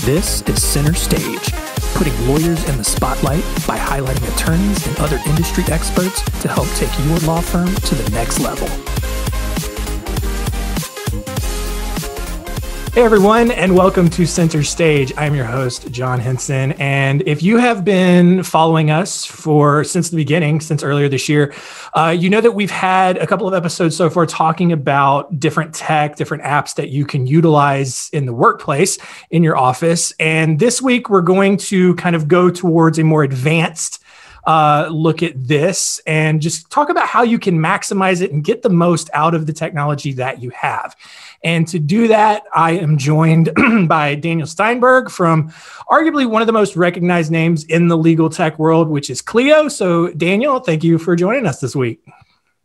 This is Center Stage, putting lawyers in the spotlight by highlighting attorneys and other industry experts to help take your law firm to the next level. Hey everyone, and welcome to Center Stage. I'm your host, John Henson. And if you have been following us since the beginning, since earlier this year, you know that we've had a couple of episodes so far talking about different tech, different apps that you can utilize in the workplace, in your office. And this week, we're going to kind of go towards a more advanced look at this and just talk about how you can maximize it and get the most out of the technology that you have. And to do that, I am joined by Daniel Steinberg from arguably one of the most recognized names in the legal tech world, which is Clio. So Daniel, thank you for joining us this week.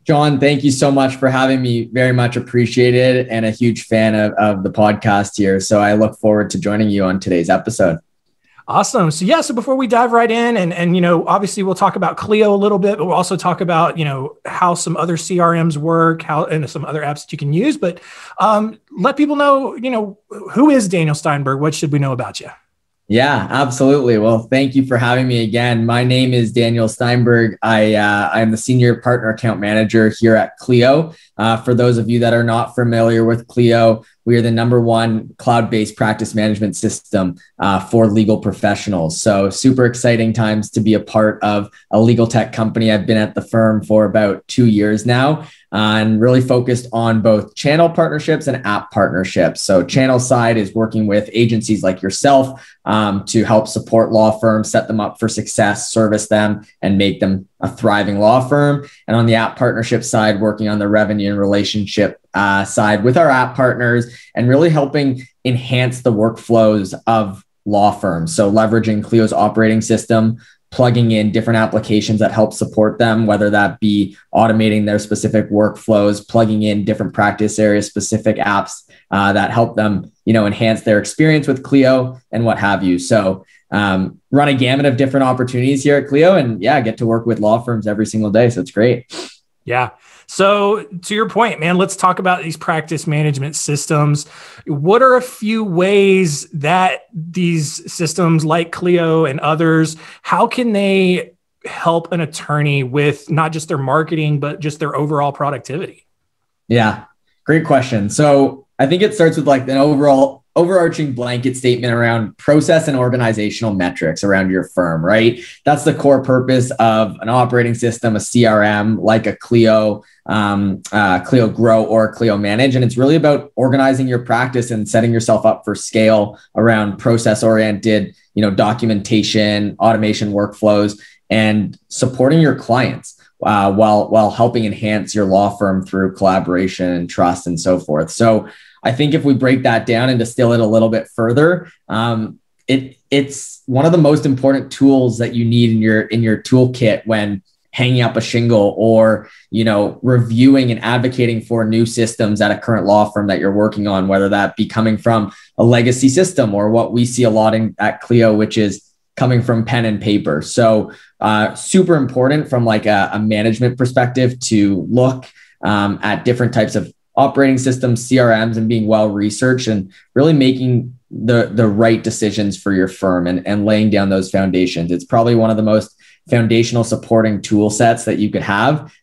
John, thank you so much for having me. Very much appreciated and a huge fan of the podcast here. So I look forward to joining you on today's episode. Awesome. So before we dive right in and obviously we'll talk about Clio a little bit, but we'll also talk about, how some other CRMs work, and some other apps that you can use. But let people know, who is Daniel Steinberg? What should we know about you? Yeah, absolutely. Well, thank you for having me again. My name is Daniel Steinberg. I'm the senior partner account manager here at Clio. For those of you that are not familiar with Clio, we are the #1 cloud-based practice management system for legal professionals. So super exciting times to be a part of a legal tech company. I've been at the firm for about 2 years now and really focused on both channel partnerships and app partnerships. So channel side is working with agencies like yourself to help support law firms, set them up for success, service them, and make them a thriving law firm. And on the app partnership side, working on the revenue and relationship side with our app partners and really helping enhance the workflows of law firms. So leveraging Clio's operating system, plugging in different applications that help support them, whether that be automating their specific workflows, plugging in different practice area specific apps that help them, enhance their experience with Clio and what have you. So run a gamut of different opportunities here at Clio and get to work with law firms every single day. So it's great. Yeah. So to your point, man, let's talk about these practice management systems. What are a few ways that these systems like Clio and others, how can they help an attorney with not just their marketing, but just their overall productivity? Yeah, great question. So I think it starts with like an overarching blanket statement around process and organizational metrics around your firm, right? That's the core purpose of an operating system, a CRM, like a Clio, Clio Grow or Clio Manage. And it's really about organizing your practice and setting yourself up for scale around process-oriented, documentation, automation workflows, and supporting your clients while helping enhance your law firm through collaboration and trust and so forth. So I think if we break that down and distill it a little bit further, it's one of the most important tools that you need in your toolkit when hanging up a shingle or, reviewing and advocating for new systems at a current law firm that you're working on, whether that be coming from a legacy system or what we see a lot at Clio, which is coming from pen and paper. So super important from like a management perspective to look at different types of operating systems, CRMs, and being well-researched and really making the right decisions for your firm and laying down those foundations. It's probably one of the most foundational supporting tool sets that you could have,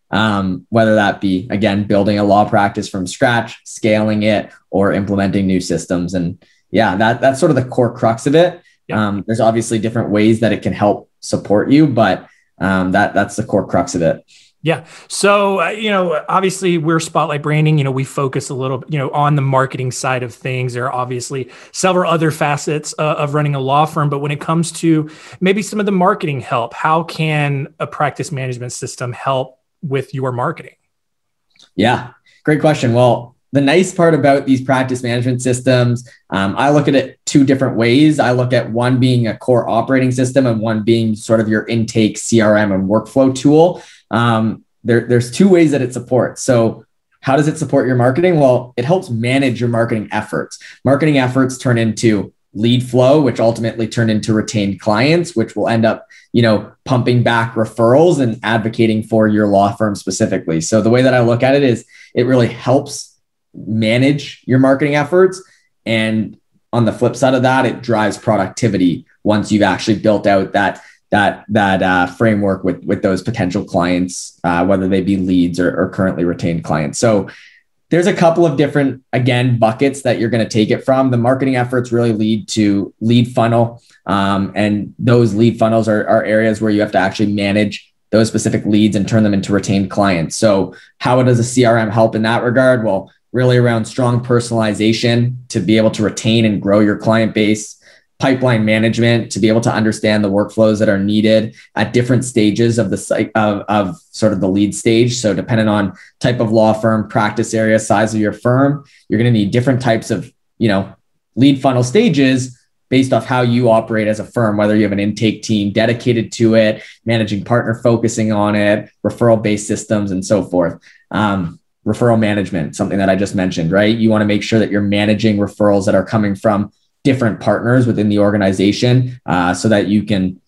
whether that be, again, building a law practice from scratch, scaling it, or implementing new systems. And that's sort of the core crux of it. Yeah. There's obviously different ways that it can help support you, but that's the core crux of it. Yeah. So, obviously we're Spotlight Branding, we focus a little, on the marketing side of things. There are obviously several other facets of running a law firm, but when it comes to maybe some of the marketing help, how can a practice management system help with your marketing? Yeah, great question. Well, the nice part about these practice management systems, I look at it two different ways. I look at one being a core operating system and one being sort of your intake CRM and workflow tool. There's two ways that it supports. So how does it support your marketing? Well, it helps manage your marketing efforts. Marketing efforts turn into lead flow, which ultimately turn into retained clients, which will end up, pumping back referrals and advocating for your law firm specifically. So the way that I look at it is it really helps manage your marketing efforts and on the flip side of that, it drives productivity once you've actually built out that framework with those potential clients, whether they be leads or currently retained clients. So there's a couple of different, again, buckets that you're going to take it from. The marketing efforts really lead to lead funnel. And those lead funnels are areas where you have to actually manage those specific leads and turn them into retained clients. So how does a CRM help in that regard? Well, really around strong personalization to be able to retain and grow your client base, pipeline management to be able to understand the workflows that are needed at different stages of the site of sort of the lead stage. So depending on type of law firm, practice area, size of your firm, you're going to need different types of, lead funnel stages based off how you operate as a firm, whether you have an intake team dedicated to it, managing partner focusing on it, referral-based systems, and so forth. Referral management, something that I just mentioned, right? You want to make sure that you're managing referrals that are coming from different partners within the organization, so that you can,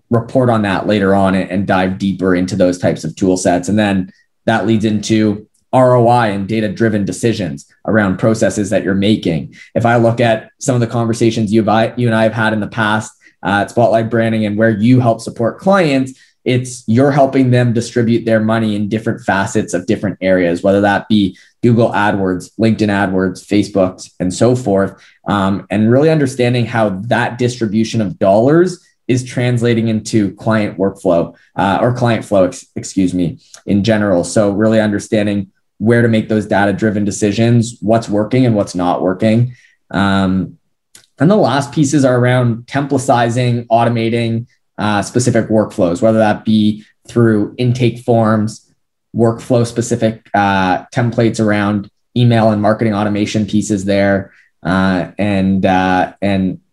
report on that later on and dive deeper into those types of tool sets. And then that leads into ROI and data-driven decisions around processes that you're making. If I look at some of the conversations you and I have had in the past at Spotlight Branding and where you help support clients, you're helping them distribute their money in different facets of different areas, whether that be Google AdWords, LinkedIn AdWords, Facebook, and so forth. And really understanding how that distribution of dollars is translating into client workflow or client flow, in general. So really understanding where to make those data-driven decisions, what's working and what's not working. And the last pieces are around templatizing, automating specific workflows, whether that be through intake forms, workflow specific templates around email and marketing automation pieces there, and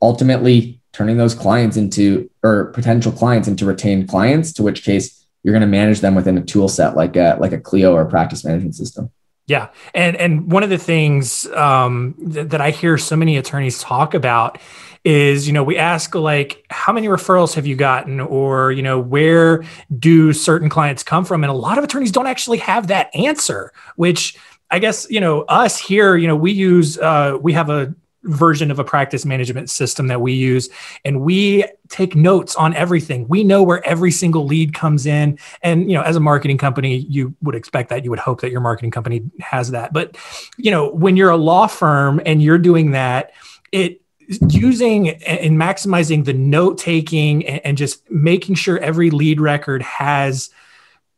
ultimately turning those clients or potential clients into retained clients, to which case you're going to manage them within a tool set like a Clio or a practice management system. Yeah. And one of the things that I hear so many attorneys talk about is, we ask like, how many referrals have you gotten? Or, where do certain clients come from? And a lot of attorneys don't actually have that answer, which I guess, us here, we have a version of a practice management system that we use, and we take notes on everything. We know where every single lead comes in. And, as a marketing company, you would expect that. You would hope that your marketing company has that. But, when you're a law firm and you're doing that, using and maximizing the note taking and just making sure every lead record has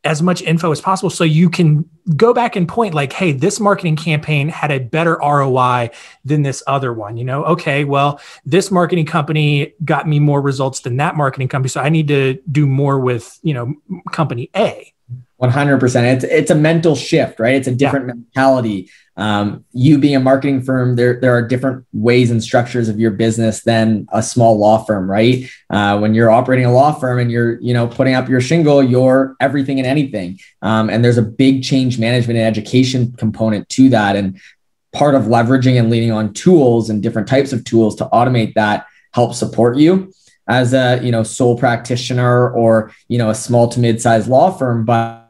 as much info as possible, so you can go back and point like, hey, this marketing campaign had a better ROI than this other one. Okay, well, this marketing company got me more results than that marketing company, so I need to do more with, company A. 100%. It's a mental shift, right? It's a different mentality. You being a marketing firm, there are different ways and structures of your business than a small law firm, right? When you're operating a law firm and you're, putting up your shingle, you're everything and anything. And there's a big change management and education component to that. And part of leveraging and leaning on tools and different types of tools to automate that helps support you as a, sole practitioner or, a small to mid-sized law firm. But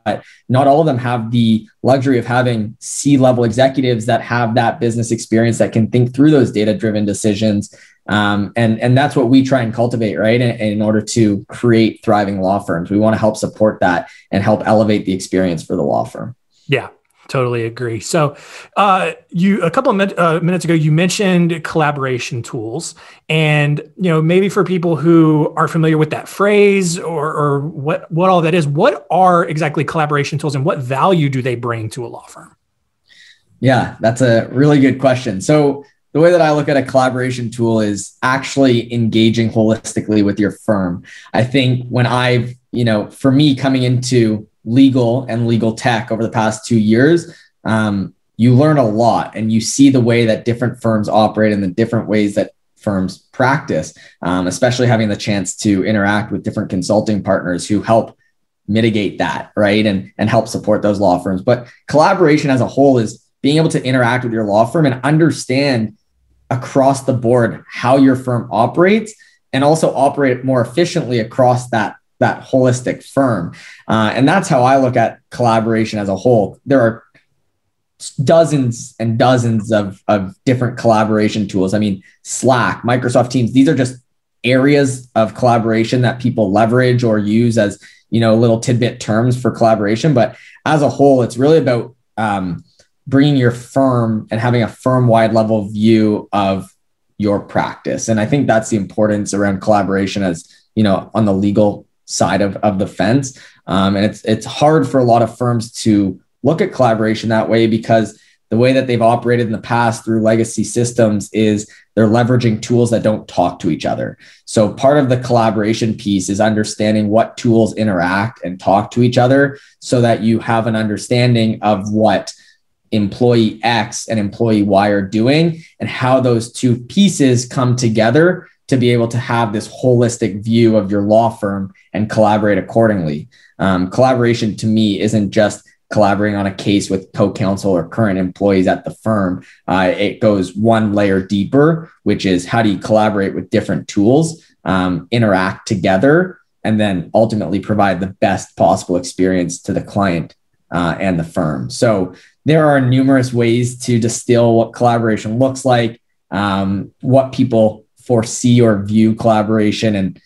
not all of them have the luxury of having C-level executives that have that business experience that can think through those data-driven decisions. And that's what we try and cultivate, right? In order to create thriving law firms, we want to help support that and help elevate the experience for the law firm. Yeah. Totally agree. So a couple of minutes ago, you mentioned collaboration tools, and, maybe for people who aren't familiar with that phrase or what all that is, what are exactly collaboration tools and what value do they bring to a law firm? Yeah, that's a really good question. So the way that I look at a collaboration tool is actually engaging holistically with your firm. I think when for me coming into legal and legal tech over the past 2 years, you learn a lot and you see the way that different firms operate and the different ways that firms practice, especially having the chance to interact with different consulting partners who help mitigate that, right? And help support those law firms. But collaboration as a whole is being able to interact with your law firm and understand across the board how your firm operates and also operate more efficiently across that holistic firm. And that's how I look at collaboration as a whole. There are dozens and dozens of different collaboration tools. I mean, Slack, Microsoft Teams, these are just areas of collaboration that people leverage or use as, little tidbit terms for collaboration. But as a whole, it's really about bringing your firm and having a firm-wide level view of your practice. And I think that's the importance around collaboration as, on the legal side of the fence. And it's hard for a lot of firms to look at collaboration that way, because the way that they've operated in the past through legacy systems is they're leveraging tools that don't talk to each other. So part of the collaboration piece is understanding what tools interact and talk to each other so that you have an understanding of what employee X and employee Y are doing and how those two pieces come together to be able to have this holistic view of your law firm and collaborate accordingly. Collaboration to me isn't just collaborating on a case with co-counsel or current employees at the firm. It goes one layer deeper, which is how do you collaborate with different tools, interact together, and then ultimately provide the best possible experience to the client and the firm. So there are numerous ways to distill what collaboration looks like, what people foresee or view collaboration. And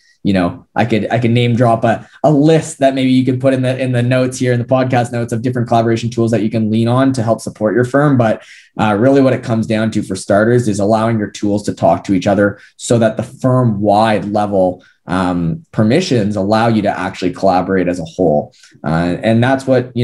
I could name drop a list that maybe you could put in the notes here, in the podcast notes, of different collaboration tools that you can lean on to help support your firm. But really what it comes down to for starters is allowing your tools to talk to each other so that the firm-wide level permissions allow you to actually collaborate as a whole. And that's what,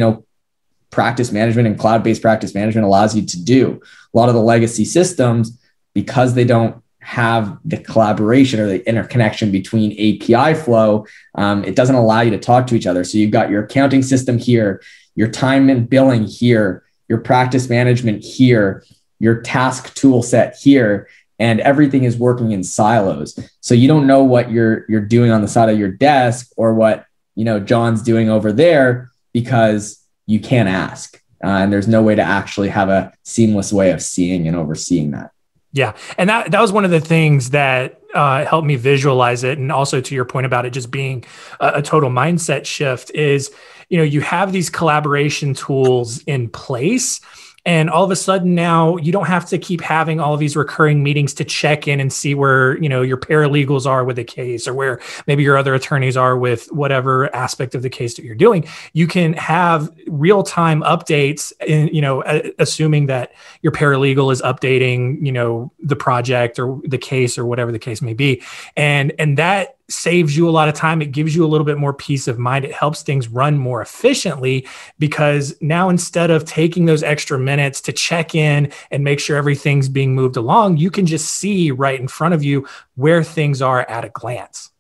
practice management and cloud-based practice management allows you to do. A lot of the legacy systems, because they don't have the collaboration or the interconnection between API flow, it doesn't allow you to talk to each other. So you've got your accounting system here, your time and billing here, your practice management here, your task tool set here, and everything is working in silos. So you don't know what you're doing on the side of your desk or what, John's doing over there, because you can't ask. And there's no way to actually have a seamless way of seeing and overseeing that. Yeah. And that was one of the things that helped me visualize it. And also to your point about it just being a total mindset shift is, you have these collaboration tools in place. And all of a sudden now you don't have to keep having all of these recurring meetings to check in and see where, your paralegals are with a case or where maybe your other attorneys are with whatever aspect of the case that you're doing. You can have real-time updates in, assuming that your paralegal is updating, the project or the case or whatever the case may be. And that saves you a lot of time. It gives you a little bit more peace of mind. It helps things run more efficiently, because now instead of taking those extra minutes to check in and make sure everything's being moved along, you can just see right in front of you where things are at a glance.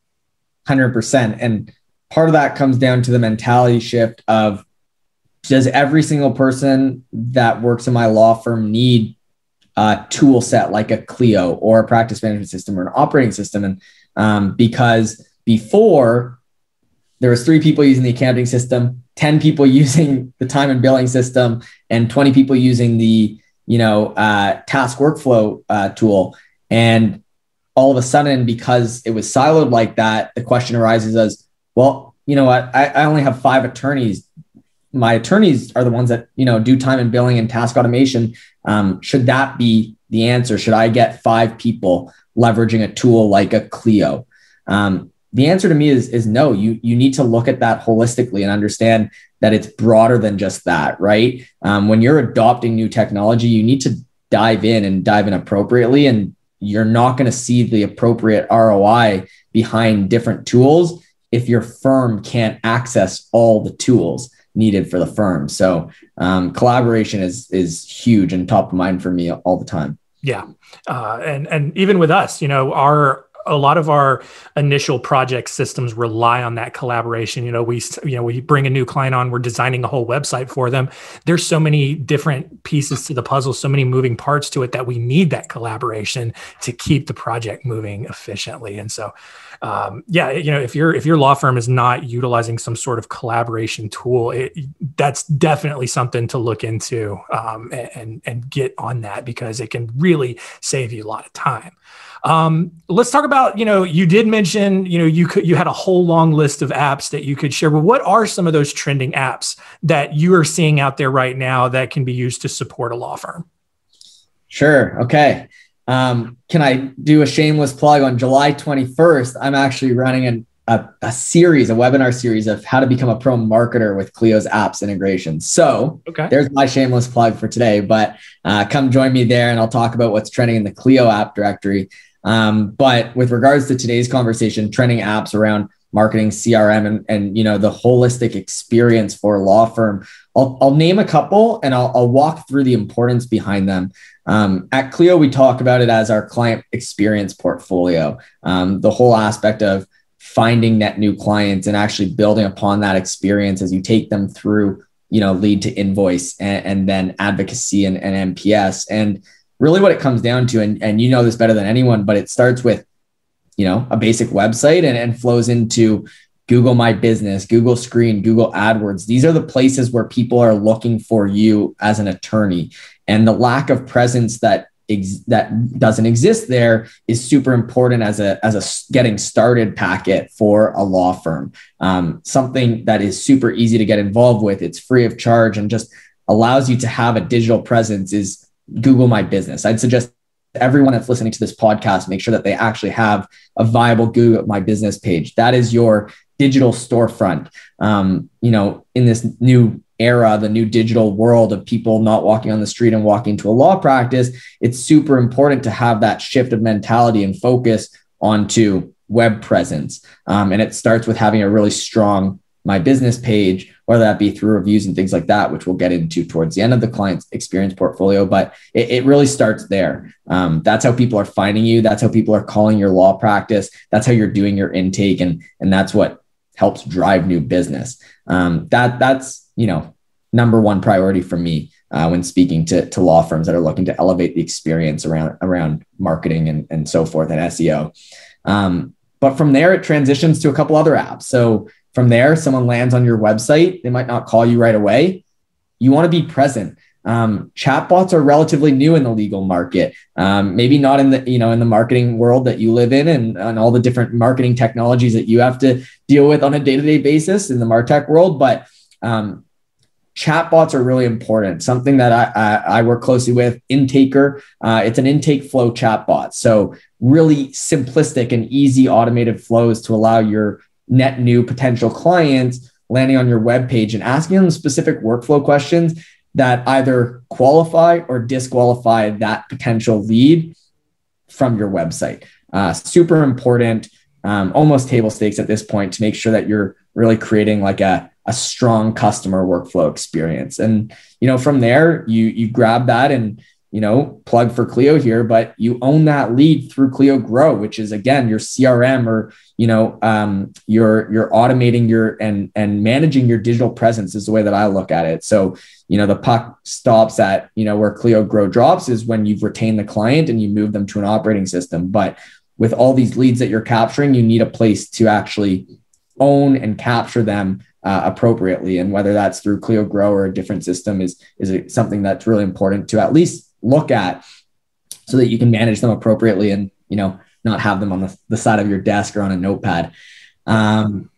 100%. And part of that comes down to the mentality shift of, does every single person that works in my law firm need a tool set like a Clio or a practice management system or an operating system? And because before there was 3 people using the accounting system, 10 people using the time and billing system, and 20 people using the, task workflow tool. And all of a sudden, because it was siloed like that, the question arises as, well, I only have 5 attorneys. My attorneys are the ones that, do time and billing and task automation. Should that be the answer? Should I get 5 people leveraging a tool like a Clio? The answer to me is no. You need to look at that holistically and understand that it's broader than just that, right? When you're adopting new technology, you need to dive in appropriately, and you're not going to see the appropriate ROI behind different tools if your firm can't access all the tools needed for the firm. So collaboration is huge and top of mind for me all the time. Yeah. And even with us, a lot of our initial project systems rely on that collaboration. We bring a new client on, we're designing a whole website for them. There's so many different pieces to the puzzle, so many moving parts to it that we need that collaboration to keep the project moving efficiently. And so, if your law firm is not utilizing some sort of collaboration tool, that's definitely something to look into and get on that, because it can really save you a lot of time. Let's talk about, you did mention, you had a whole long list of apps that you could share. But what are some of those trending apps that you are seeing out there right now that can be used to support a law firm? Sure. Okay. Can I do a shameless plug? On July 21st, I'm actually running a webinar series of how to become a pro marketer with Clio's apps integration. So There's my shameless plug for today, but come join me there and I'll talk about what's trending in the Clio app directory. But with regards to today's conversation, trending apps around marketing, CRM, and the holistic experience for a law firm, I'll name a couple and I'll walk through the importance behind them. At Clio, we talk about it as our client experience portfolio, the whole aspect of finding net new clients and actually building upon that experience as you take them through, lead to invoice and then advocacy and NPS. And really what it comes down to, and you know this better than anyone, but it starts with, a basic website and flows into Google My Business, Google Screen, Google AdWords. These are the places where people are looking for you as an attorney. And the lack of presence that doesn't exist there is super important as a getting started packet for a law firm. Something that is super easy to get involved with. It's free of charge and just allows you to have a digital presence is Google My Business. I'd suggest everyone that's listening to this podcast, make sure that they actually have a viable Google My Business page. That is your digital storefront. In this new era, the new digital world of people not walking on the street and walking to a law practice, it's super important to have that shift of mentality and focus onto web presence. And it starts with having a really strong My Business page, whether that be through reviews and things like that, which we'll get into towards the end of the client's experience portfolio. But it really starts there. That's how people are finding you. That's how people are calling your law practice. That's how you're doing your intake. And that's what helps drive new business. That's number one priority for me when speaking to law firms that are looking to elevate the experience around marketing and so forth and SEO. But from there, it transitions to a couple other apps. So from there, someone lands on your website. They might not call you right away. You want to be present. Chatbots are relatively new in the legal market. Maybe not in the marketing world that you live in and all the different marketing technologies that you have to deal with on a day-to-day basis in the MarTech world. But chatbots are really important. Something that I work closely with, Intaker. It's an intake flow chatbot. So really simplistic and easy automated flows to allow your net new potential clients landing on your webpage and asking them specific workflow questions that either qualify or disqualify that potential lead from your website. Super important, almost table stakes at this point to make sure that you're really creating like a strong customer workflow experience. And, from there, you grab that and, plug for Clio here, but you own that lead through Clio Grow, which is again, your CRM or, you're automating your and managing your digital presence is the way that I look at it. So, the puck stops at, where Clio Grow drops is when you've retained the client and you move them to an operating system. But with all these leads that you're capturing, you need a place to actually own and capture them appropriately. And whether that's through Clio Grow or a different system is something that's really important to at least look at so that you can manage them appropriately and, not have them on the side of your desk or on a notepad.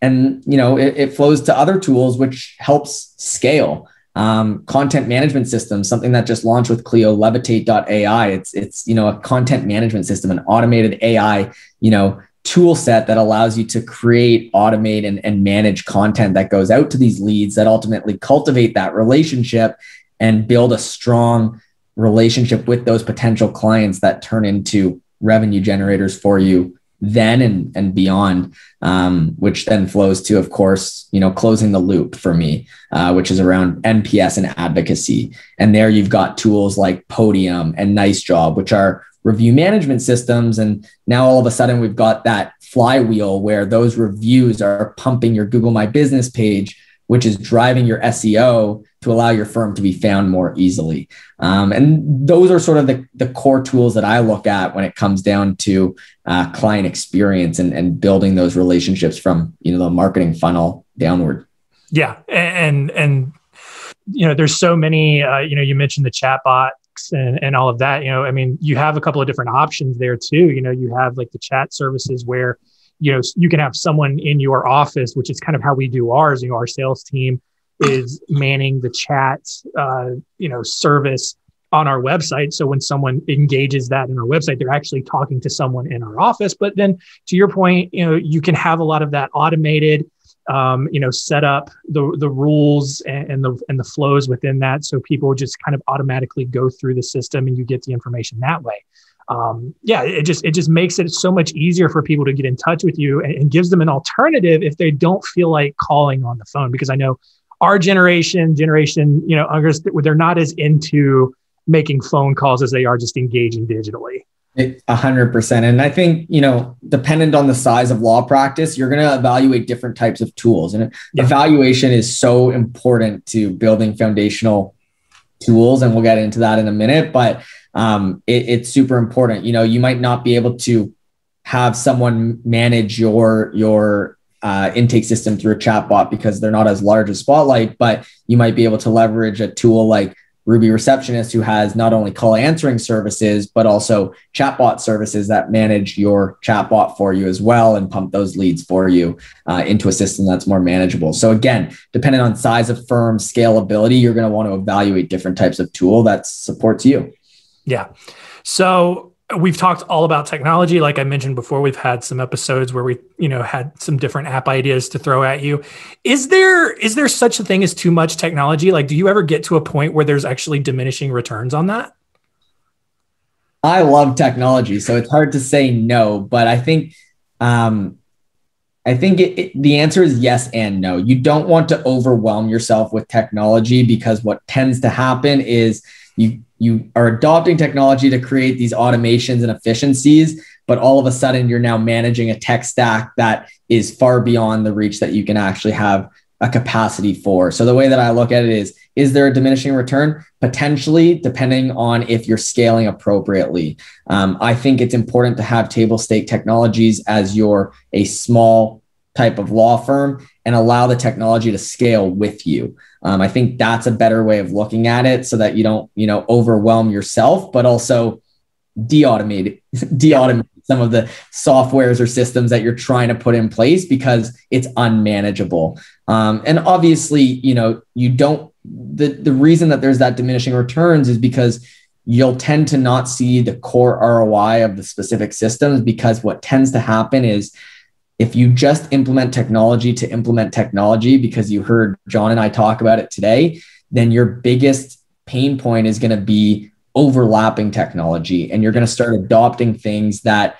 It flows to other tools, which helps scale. Content management system, something that just launched with Clio, Levitate.ai. It's a content management system, an automated AI, tool set that allows you to create, automate, and manage content that goes out to these leads that ultimately cultivate that relationship and build a strong relationship with those potential clients that turn into revenue generators for you then and beyond, which then flows to, of course, closing the loop for me, which is around NPS and advocacy. And there you've got tools like Podium and Nice Job, which are review management systems. And now all of a sudden we've got that flywheel where those reviews are pumping your Google My Business page, which is driving your SEO to allow your firm to be found more easily. And those are sort of the core tools that I look at when it comes down to client experience and building those relationships from, the marketing funnel downward. Yeah. And there's so many, you mentioned the chatbot docs and all of that, I mean, you have a couple of different options there too. You have like the chat services where, you can have someone in your office, which is kind of how we do ours. Our sales team is manning the chat, service on our website. So when someone engages that in our website, they're actually talking to someone in our office. But then to your point, you can have a lot of that automated, set up the rules and the flows within that. So people just kind of automatically go through the system and you get the information that way. It just makes it so much easier for people to get in touch with you and gives them an alternative if they don't feel like calling on the phone. Because I know our generation, they're not as into making phone calls as they are just engaging digitally. 100%. And I think, dependent on the size of law practice, you're going to evaluate different types of tools. And evaluation is so important to building foundational tools. And we'll get into that in a minute, but it's super important. You might not be able to have someone manage your intake system through a chatbot because they're not as large as Spotlight, but you might be able to leverage a tool like Ruby Receptionist, who has not only call answering services, but also chatbot services that manage your chatbot for you as well and pump those leads for you into a system that's more manageable. So again, depending on size of firm, scalability, you're going to want to evaluate different types of tool that supports you. Yeah. So we've talked all about technology. Like I mentioned before, we've had some episodes where we, had some different app ideas to throw at you. Is there such a thing as too much technology? Like, do you ever get to a point where there's actually diminishing returns on that? I love technology, so it's hard to say no, but I think the answer is yes and no. You don't want to overwhelm yourself with technology because what tends to happen is you are adopting technology to create these automations and efficiencies, but all of a sudden you're now managing a tech stack that is far beyond the reach that you can actually have a capacity for. So the way that I look at it is there a diminishing return? Potentially, depending on if you're scaling appropriately. I think it's important to have table stake technologies as you're a small type of law firm and allow the technology to scale with you. I think that's a better way of looking at it so that you don't, overwhelm yourself, but also de-automate some of the softwares or systems that you're trying to put in place because it's unmanageable. And obviously, you don't, the reason that there's that diminishing returns is because you'll tend to not see the core ROI of the specific systems, because what tends to happen is if you just implement technology to implement technology, because you heard John and I talk about it today, then your biggest pain point is going to be overlapping technology. And you're going to start adopting things that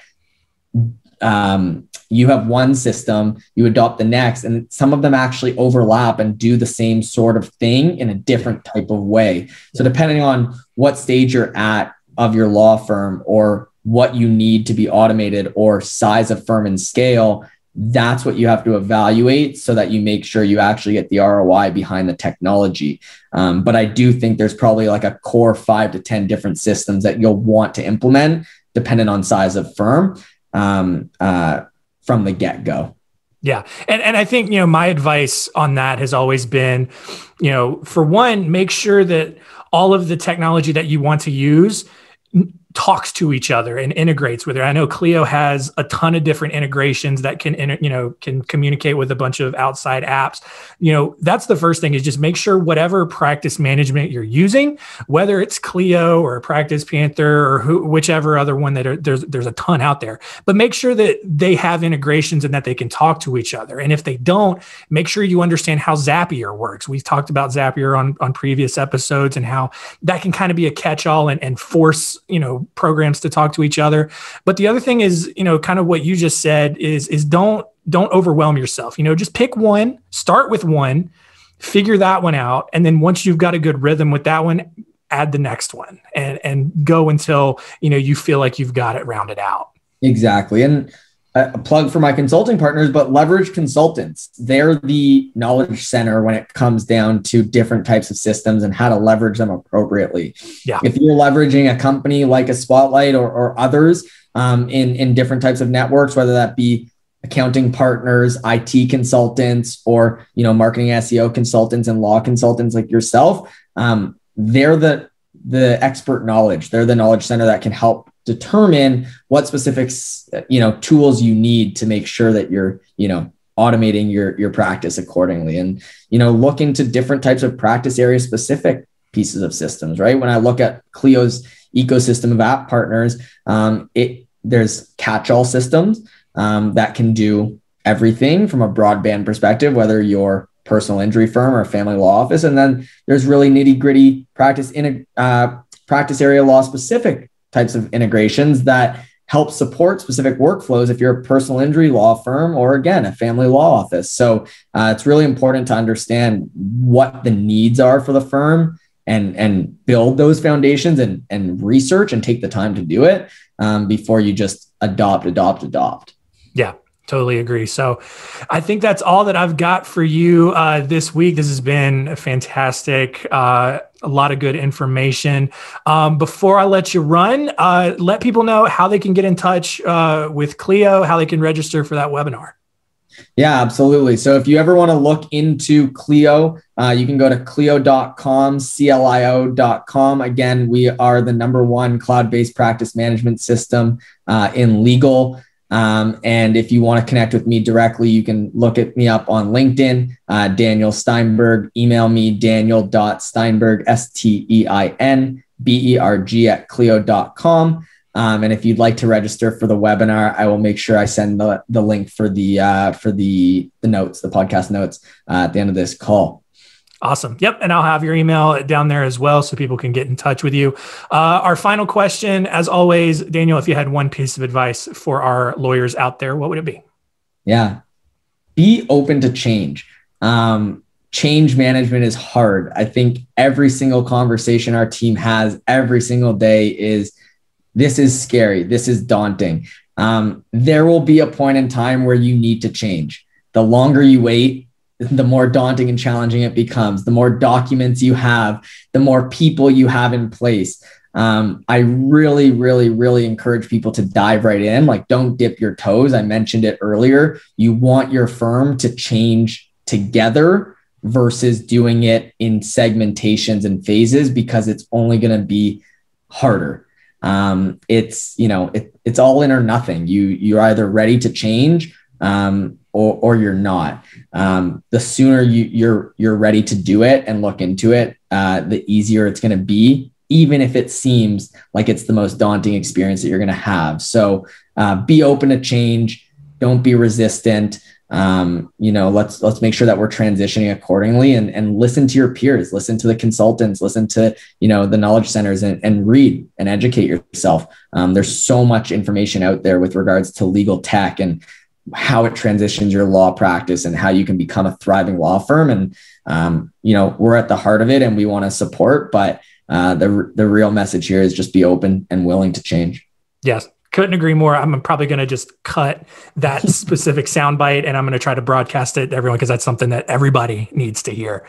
you have one system, you adopt the next, and some of them actually overlap and do the same sort of thing in a different type of way. So depending on what stage you're at of your law firm or what you need to be automated or size of firm and scale, that's what you have to evaluate so that you make sure you actually get the ROI behind the technology. But I do think there's probably like a core 5 to 10 different systems that you'll want to implement depending on size of firm from the get-go. Yeah. And I think, my advice on that has always been, for one, make sure that all of the technology that you want to use talks to each other and integrates with it. I know Clio has a ton of different integrations that can communicate with a bunch of outside apps. That's the first thing, is just make sure whatever practice management you're using, whether it's Clio or Practice Panther or whichever other one there's a ton out there, but make sure that they have integrations and that they can talk to each other. And if they don't, make sure you understand how Zapier works. We've talked about Zapier on previous episodes and how that can kind of be a catch-all and force, programs to talk to each other. But the other thing is, kind of what you just said is don't overwhelm yourself. Just pick one, start with one, figure that one out. And then once you've got a good rhythm with that one, add the next one and go until, you feel like you've got it rounded out. Exactly. And a plug for my consulting partners, but leverage consultants. They're the knowledge center when it comes down to different types of systems and how to leverage them appropriately. Yeah. If you're leveraging a company like a Spotlight or others in different types of networks, whether that be accounting partners, IT consultants, or, marketing SEO consultants and law consultants like yourself, they're the expert knowledge. They're the knowledge center that can help determine what specific, tools you need to make sure that you're, automating your practice accordingly, and, look into different types of practice area specific pieces of systems, right? When I look at Clio's ecosystem of app partners, there's catch-all systems that can do everything from a broadband perspective, whether you're personal injury firm or a family law office. And then there's really nitty gritty practice area law specific types of integrations that help support specific workflows if you're a personal injury law firm or, again, a family law office. So it's really important to understand what the needs are for the firm and build those foundations and research and take the time to do it before you just adopt. Yeah. Totally agree. So I think that's all that I've got for you this week. This has been fantastic. A lot of good information. Before I let you run, let people know how they can get in touch with Clio, how they can register for that webinar. Yeah, absolutely. So if you ever want to look into Clio, you can go to clio.com, CLIO.com. Again, we are the #1 cloud-based practice management system in legal. And if you want to connect with me directly, you can look at me up on LinkedIn, Daniel Steinberg. Email me, daniel.steinberg, STEINBERG @clio.com. And if you'd like to register for the webinar, I will make sure I send the link for the notes, the podcast notes at the end of this call. Awesome. Yep. And I'll have your email down there as well so people can get in touch with you. Our final question, as always, Daniel, if you had one piece of advice for our lawyers out there, what would it be? Yeah. Be open to change. Change management is hard. I think every single conversation our team has every single day is, this is scary. This is daunting. There will be a point in time where you need to change. The longer you wait, the more daunting and challenging it becomes. The more documents you have, the more people you have in place. I really, really, really encourage people to dive right in. Like, don't dip your toes. I mentioned it earlier. You want your firm to change together versus doing it in segmentations and phases, because it's only going to be harder. It's all in or nothing. You're either ready to change, or you're not. The sooner you're ready to do it and look into it, the easier it's going to be, even if it seems like it's the most daunting experience that you're going to have. So be open to change. Don't be resistant. Let's make sure that we're transitioning accordingly, and listen to your peers, listen to the consultants, listen to, the knowledge centers, and read and educate yourself. There's so much information out there with regards to legal tech and how it transitions your law practice and how you can become a thriving law firm. And, we're at the heart of it and we want to support, but the real message here is just be open and willing to change. Yes. Couldn't agree more. I'm probably going to just cut that specific soundbite and I'm going to try to broadcast it to everyone, because that's something that everybody needs to hear.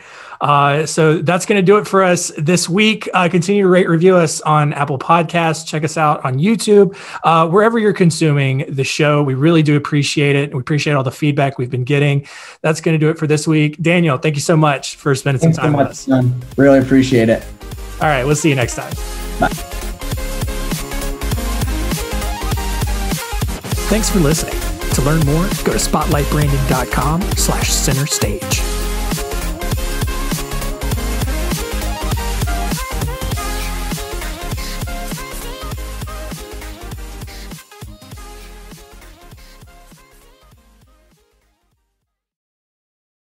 So that's going to do it for us this week. Continue to rate, review us on Apple Podcasts. Check us out on YouTube, wherever you're consuming the show. We really do appreciate it. We appreciate all the feedback we've been getting. That's going to do it for this week. Daniel, thank you so much for spending some time with us. Son. Really appreciate it. All right. We'll see you next time. Bye. Thanks for listening. To learn more, go to spotlightbranding.com/center stage.